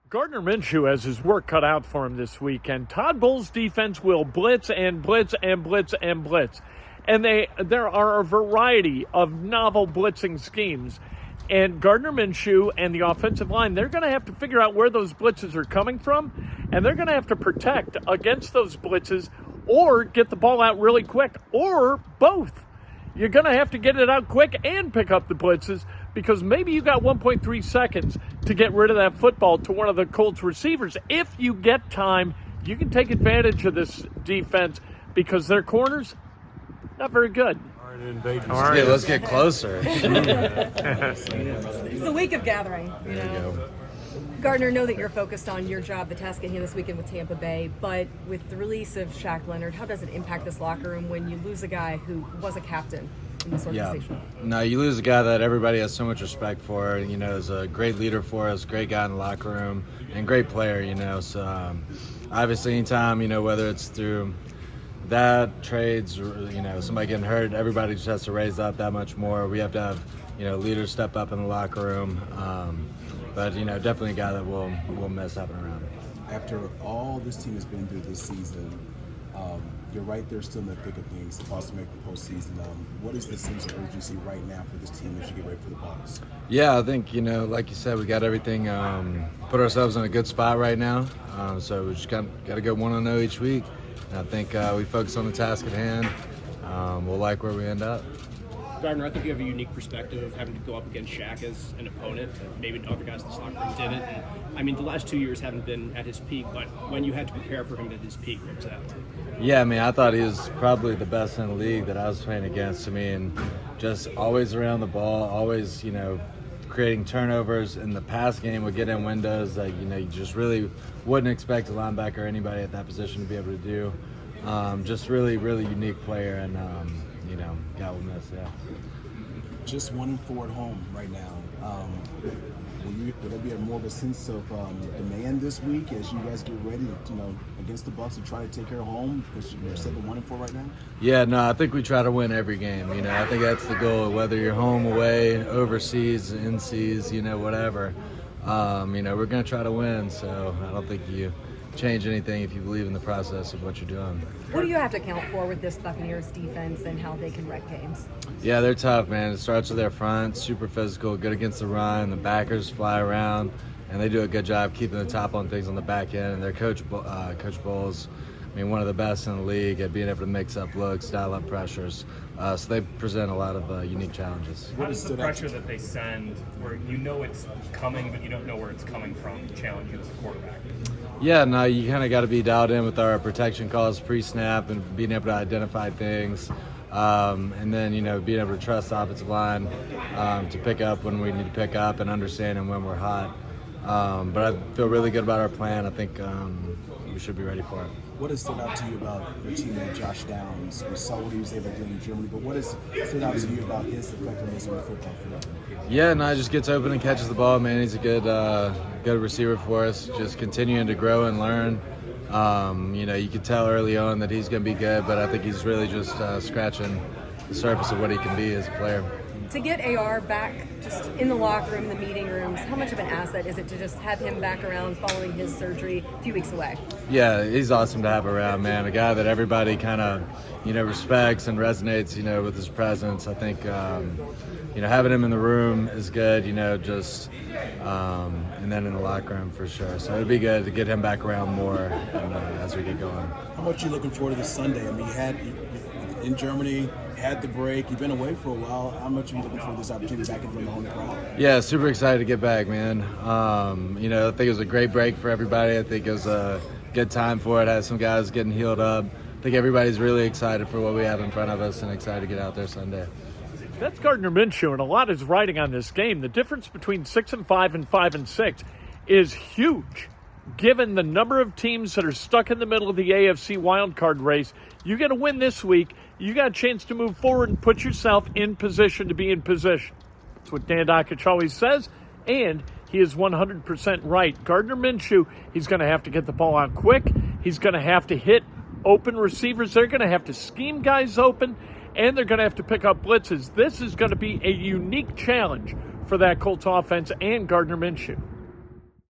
Gardner Minshew has his work cut out for him this weekend. Todd Bowles' defense will blitz and blitz and blitz and blitz. And there are a variety of novel blitzing schemes. And Gardner Minshew and the offensive line, they're going to have to figure out where those blitzes are coming from. And they're going to have to protect against those blitzes or get the ball out really quick, or both. You're going to have to get it out quick and pick up the blitzes, because maybe you got 1.3 seconds to get rid of that football to one of the Colts receivers. If you get time, you can take advantage of this defense because their corners, not very good. Yeah, let's get closer. It's the week of gathering. There you go. Gardner, know that you're focused on your job, the task at hand this weekend with Tampa Bay, but with the release of Shaq Leonard, how does it impact this locker room when you lose a guy who was a captain in this organization? No, you lose a guy that everybody has so much respect for. You know, is a great leader for us, great guy in the locker room, and great player. You know, so obviously, anytime, you know, whether it's through that trades, or, you know, somebody getting hurt, everybody just has to raise up that much more. We have to have, you know, leaders step up in the locker room. But, you know, definitely a guy that we'll miss having around. After all this team has been through this season, you're right there still in the thick of things, supposed to make the postseason. What is the sense of urgency right now for this team as you get ready for the Bucs? Yeah, I think, you know, like you said, we got everything, put ourselves in a good spot right now. So we just got to go 1-0 each week. And I think we focus on the task at hand. We'll like where we end up. Gardner, I think you have a unique perspective of having to go up against Shaq as an opponent. Maybe other guys in the locker room didn't. And, I mean, the last 2 years haven't been at his peak, but when you had to prepare for him at his peak, what was that? Yeah, I mean, I thought he was probably the best in the league that I was playing against. I mean, just always around the ball, always, you know, creating turnovers in the pass game would get in windows that, you know, you just really wouldn't expect a linebacker or anybody at that position to be able to do. Just really, really unique player, and, you know, guy will miss, yeah. Just 1-4 at home right now. Will there be more of a sense of demand this week as you guys get ready, you know, against the Bucs to try to take care of home? Because you're set to 1-4 right now. Yeah, no, I think we try to win every game. You know, I think that's the goal. Whether you're home, away, overseas, in seas, you know, whatever. You know, we're going to try to win. So I don't think you change anything if you believe in the process of what you're doing. What do you have to account for with this Buccaneers defense and how they can wreck games? Yeah, they're tough, man. It starts with their front, super physical, good against the run. The backers fly around, and they do a good job keeping the top on things on the back end. And their coach Bowles, I mean, one of the best in the league at being able to mix up looks, dial up pressures. So they present a lot of unique challenges. How does the pressure that they send, where you know it's coming but you don't know where it's coming from, challenge you as a quarterback? Yeah, no, you kind of got to be dialed in with our protection calls pre-snap and being able to identify things. And then, you know, being able to trust the offensive line to pick up when we need to pick up and understanding when we're hot. But I feel really good about our plan. I think we should be ready for it. What has stood out to you about your teammate Josh Downs? We saw what he was able to do in Germany, but what has stood out to you about his effectiveness on the football field? Yeah, no, he just gets open and catches the ball, man. He's a good receiver for us. Just continuing to grow and learn. You know, you could tell early on that he's going to be good, but I think he's really just scratching the surface of what he can be as a player. To get AR back just in the locker room, in the meeting rooms, how much of an asset is it to just have him back around following his surgery a few weeks away? Yeah, he's awesome to have around, man. A guy that everybody kind of, you know, respects and resonates, you know, with his presence. I think, you know, having him in the room is good, you know, just, and then in the locker room for sure. So it'd be good to get him back around more as we get going. How much are you looking forward to this Sunday? I mean, in Germany, had the break. You've been away for a while. How much are you looking for this opportunity back in front of the home crowd? Yeah, super excited to get back, man. You know, I think it was a great break for everybody. I think it was a good time for it. Had some guys getting healed up. I think everybody's really excited for what we have in front of us and excited to get out there Sunday. That's Gardner Minshew, and a lot is riding on this game. The difference between 6-5 and 5-6 is huge. Given the number of teams that are stuck in the middle of the AFC wildcard race, you got to win this week. You got a chance to move forward and put yourself in position to be in position. That's what Dan Dakich always says, and he is 100% right. Gardner Minshew, he's going to have to get the ball out quick. He's going to have to hit open receivers. They're going to have to scheme guys open, and they're going to have to pick up blitzes. This is going to be a unique challenge for that Colts offense and Gardner Minshew.